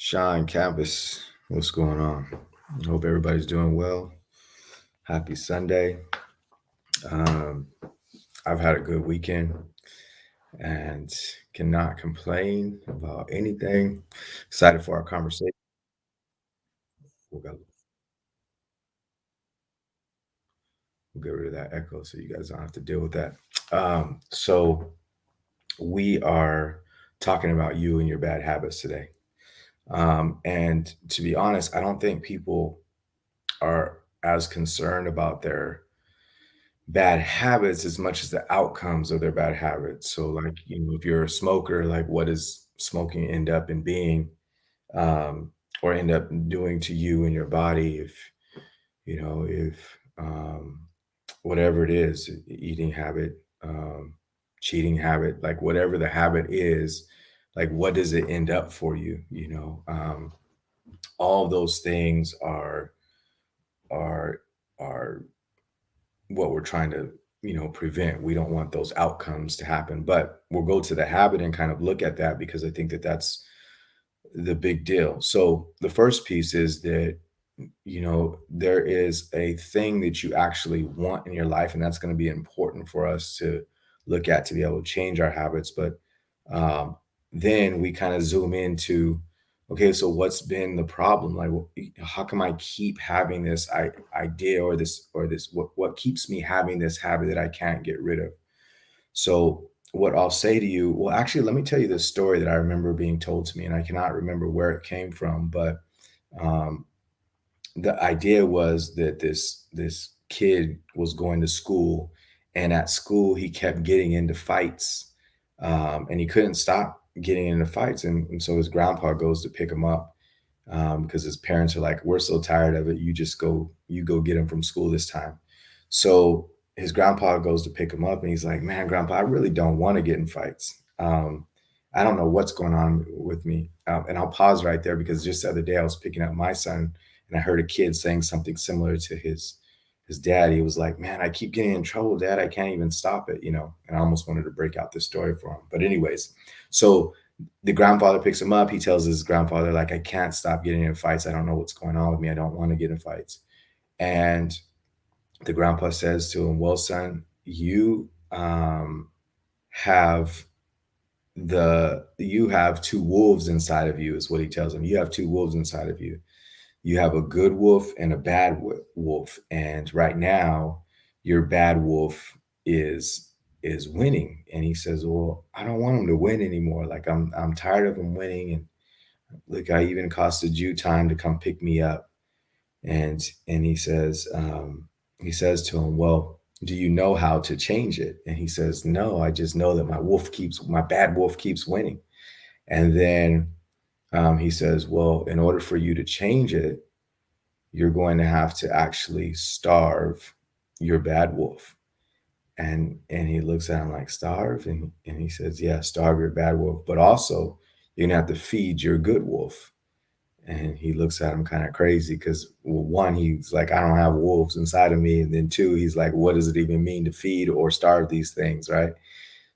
Shine Campus, what's going on? I hope everybody's doing well. Happy Sunday. Um, I've had a good weekend and cannot complain about anything. Excited for our conversation. We'll, go, we'll get rid of that echo so you guys don't have to deal with that. So, we are talking about you and your bad habits today. And to be honest, I don't think people are as concerned about their bad habits as much as the outcomes of their bad habits. So, like, if you're a smoker, like, what does smoking end up in being, um, or end up doing to you and your body if whatever it is, eating habit, cheating habit, like whatever the habit is, like what does it end up for you? All of those things are are what we're trying to prevent. We don't want those outcomes to happen, but we'll go to the habit and kind of look at that because I think that that's the big deal. So the first piece is that there is a thing that you actually want in your life, and that's going to be important for us to look at to be able to change our habits. But um, then we kind of zoom into, okay, so what's been the problem? Like, how come I keep having this idea or this what keeps me having this habit that I can't get rid of? So what I'll say to you, well, actually, let me tell you this story that I remember being told to me, and I cannot remember where it came from, but um, the idea was that this kid was going to school, and at school he kept getting into fights, and he couldn't stop getting into fights, and so his grandpa goes to pick him up, because his parents are like, "We're so tired of it. You go get him from school this time." So his grandpa goes to pick him up, and he's like, "Man, grandpa, I really don't want to get in fights. I don't know what's going on with me." And I'll pause right there because just the other day I was picking up my son, and I heard a kid saying something similar to his dad. He was like, "Man, I keep getting in trouble, Dad. I can't even stop it." And I almost wanted to break out this story for him. But anyways, so the grandfather picks him up. He tells his grandfather, like, "I can't stop getting in fights. I don't know what's going on with me. I don't want to get in fights." And the grandpa says to him, "Well, son, you have you have two wolves inside of you," is what he tells him. "You have two wolves inside of you. You have a good wolf and a bad wolf, and right now your bad wolf is winning." And he says, "Well, I don't want him to win anymore. Like, I'm tired of him winning, and look, I even costed you time to come pick me up." And he says to him, "Well, do you know how to change it?" And he says, "No, I just know that my bad wolf keeps winning." And then he says, "Well, in order for you to change it, you're going to have to actually starve your bad wolf." And he looks at him like, "Starve?" And he says, "Yeah, starve your bad wolf, but also you're gonna have to feed your good wolf." And he looks at him kind of crazy because, well, one, he's like, "I don't have wolves inside of me." And then two, he's like, "What does it even mean to feed or starve these things?" Right.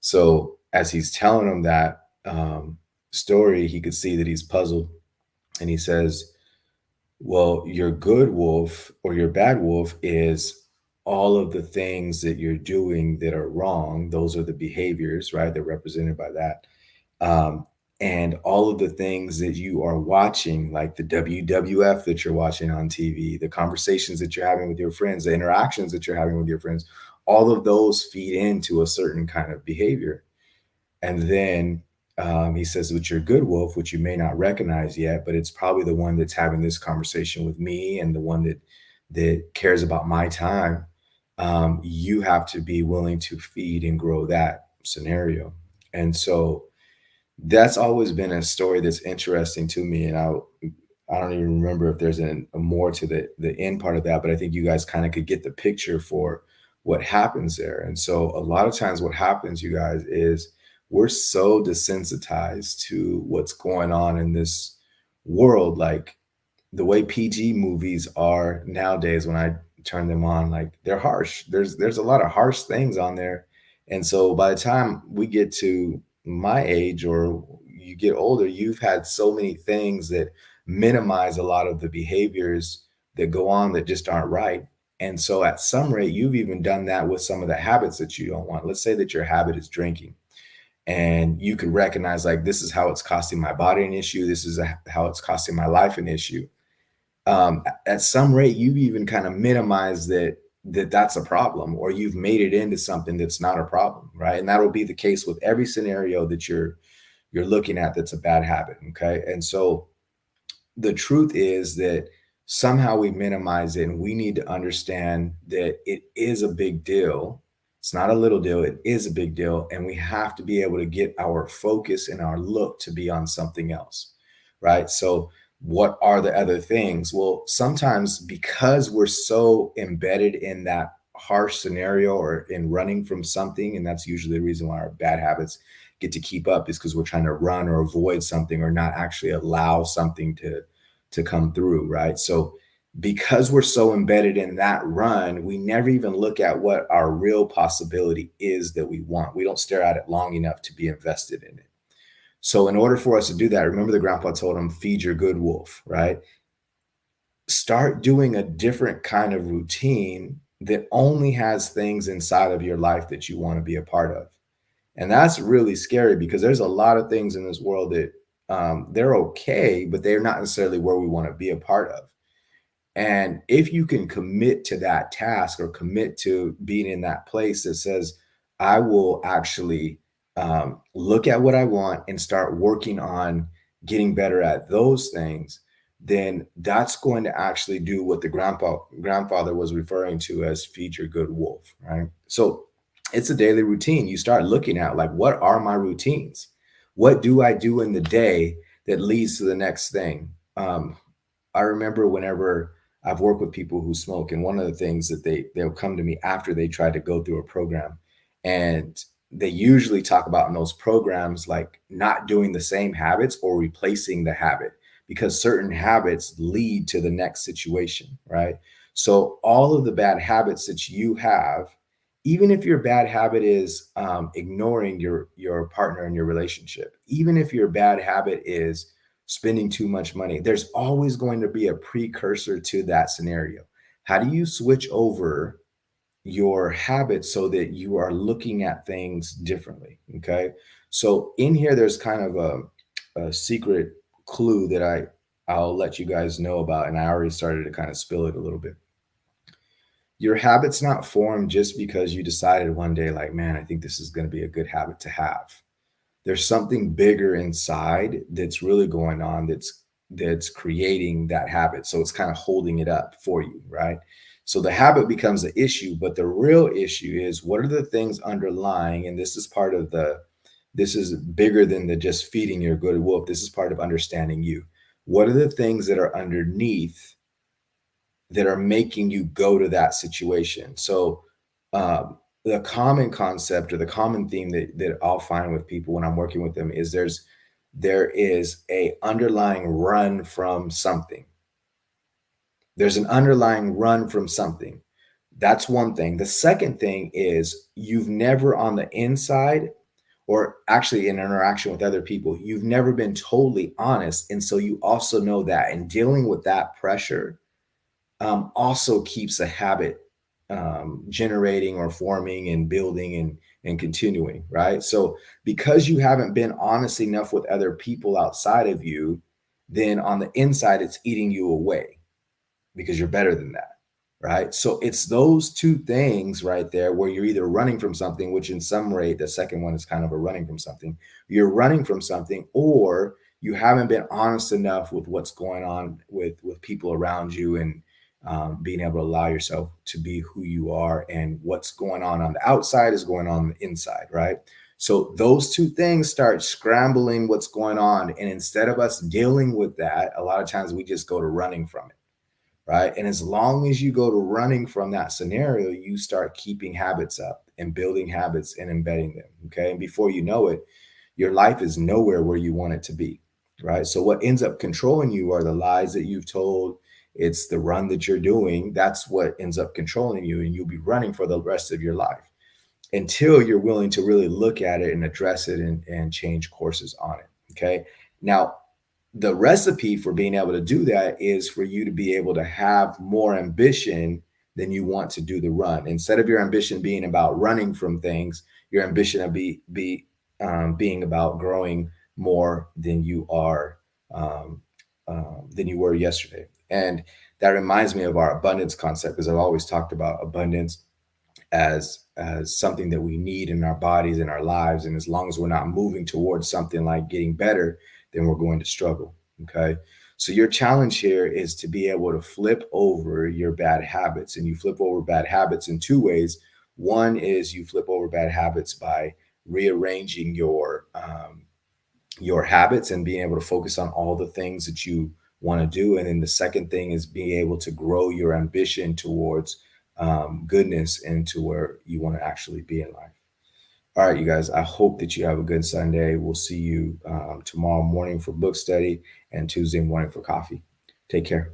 So as he's telling him that story, he could see that he's puzzled. And he says, "Well, your good wolf or your bad wolf is all of the things that you're doing that are wrong. Those are the behaviors, right? They're represented by that. Um, and all of the things that you are watching, like the WWF that you're watching on TV, the conversations that you're having with your friends, the interactions that you're having with your friends, all of those feed into a certain kind of behavior." And then he says, "With your good wolf, which you may not recognize yet, but it's probably the one that's having this conversation with me and the one that cares about my time. You have to be willing to feed and grow that scenario." And so that's always been a story that's interesting to me. And I don't even remember if there's a more to the end part of that, but I think you guys kind of could get the picture for what happens there. And so a lot of times what happens, you guys, is we're so desensitized to what's going on in this world. Like the way PG movies are nowadays, when I turn them on, like they're harsh. There's a lot of harsh things on there. And so by the time we get to my age, or you get older, you've had so many things that minimize a lot of the behaviors that go on that just aren't right. And so at some rate, you've even done that with some of the habits that you don't want. Let's say that your habit is drinking, and you could recognize, like, this is how it's costing my body an issue. This is how it's costing my life an issue. At some rate, you've even kind of minimized that's a problem, or you've made it into something that's not a problem, right? And that'll be the case with every scenario that you're looking at that's a bad habit. Okay. And so the truth is that somehow we minimize it, and we need to understand that it is a big deal. It's not a little deal, it is a big deal. And we have to be able to get our focus and our look to be on something else, right? So, what are the other things? Well, sometimes because we're so embedded in that harsh scenario or in running from something, and that's usually the reason why our bad habits get to keep up, is because we're trying to run or avoid something or not actually allow something to come through, right? So because we're so embedded in that run, we never even look at what our real possibility is that we want. We don't stare at it long enough to be invested in it. So in order for us to do that, remember the grandpa told him, feed your good wolf, right? Start doing a different kind of routine that only has things inside of your life that you want to be a part of. And that's really scary, because there's a lot of things in this world that they're okay, but they're not necessarily where we want to be a part of. And if you can commit to that task, or commit to being in that place that says, I will actually look at what I want and start working on getting better at those things, then that's going to actually do what the grandfather was referring to as feed your good wolf, right? So it's a daily routine. You start looking at, like, what are my routines? What do I do in the day that leads to the next thing? I remember whenever I've worked with people who smoke, and one of the things that they'll come to me after they try to go through a program, and they usually talk about in those programs, like, not doing the same habits or replacing the habit, because certain habits lead to the next situation, right? So all of the bad habits that you have, even if your bad habit is ignoring your partner in your relationship, even if your bad habit is spending too much money, there's always going to be a precursor to that scenario. How do you switch over your habits so that you are looking at things differently? Okay. So in here, there's kind of a secret clue that I'll let you guys know about. And I already started to kind of spill it a little bit. Your habit's not formed just because you decided one day, like, man, I think this is going to be a good habit to have. There's something bigger inside that's really going on, that's creating that habit. So it's kind of holding it up for you, right? So the habit becomes the issue, but the real issue is, what are the things underlying? And this is part of this is bigger than the just feeding your good wolf. This is part of understanding you. What are the things that are underneath that are making you go to that situation? So the common concept, or the common theme that I'll find with people when I'm working with them, is there is a underlying run from something. There's an underlying run from something. That's one thing. The second thing is, you've never on the inside, or actually in interaction with other people, you've never been totally honest. And so you also know that, and dealing with that pressure also keeps a habit generating or forming and building and continuing, right? So because you haven't been honest enough with other people outside of you, then on the inside, it's eating you away, because you're better than that, right? So it's those two things right there, where you're either running from something, which in some way, the second one is kind of a running from something. You're running from something, or you haven't been honest enough with what's going on with people around you, and being able to allow yourself to be who you are, and what's going on the outside is going on the inside, right? So those two things start scrambling what's going on. And instead of us dealing with that, a lot of times we just go to running from it, right? And as long as you go to running from that scenario, you start keeping habits up and building habits and embedding them. Okay. And before you know it, your life is nowhere where you want it to be, right? So what ends up controlling you are the lies that you've told. It's the run that you're doing. That's what ends up controlling you. And you'll be running for the rest of your life until you're willing to really look at it and address it, and change courses on it. Okay. Now, the recipe for being able to do that is for you to be able to have more ambition than you want to do the run. Instead of your ambition being about running from things, your ambition will being about growing more um, than you were yesterday. And that reminds me of our abundance concept, because I've always talked about abundance as something that we need in our bodies, in our lives, and as long as we're not moving towards something like getting better, then we're going to struggle. Okay, so your challenge here is to be able to flip over your bad habits, and you flip over bad habits in two ways. One is you flip over bad habits by rearranging your habits and being able to focus on all the things that you want to do. And then the second thing is being able to grow your ambition towards goodness and to where you want to actually be in life. All right, you guys, I hope that you have a good Sunday. We'll see you tomorrow morning for book study and Tuesday morning for coffee. Take care.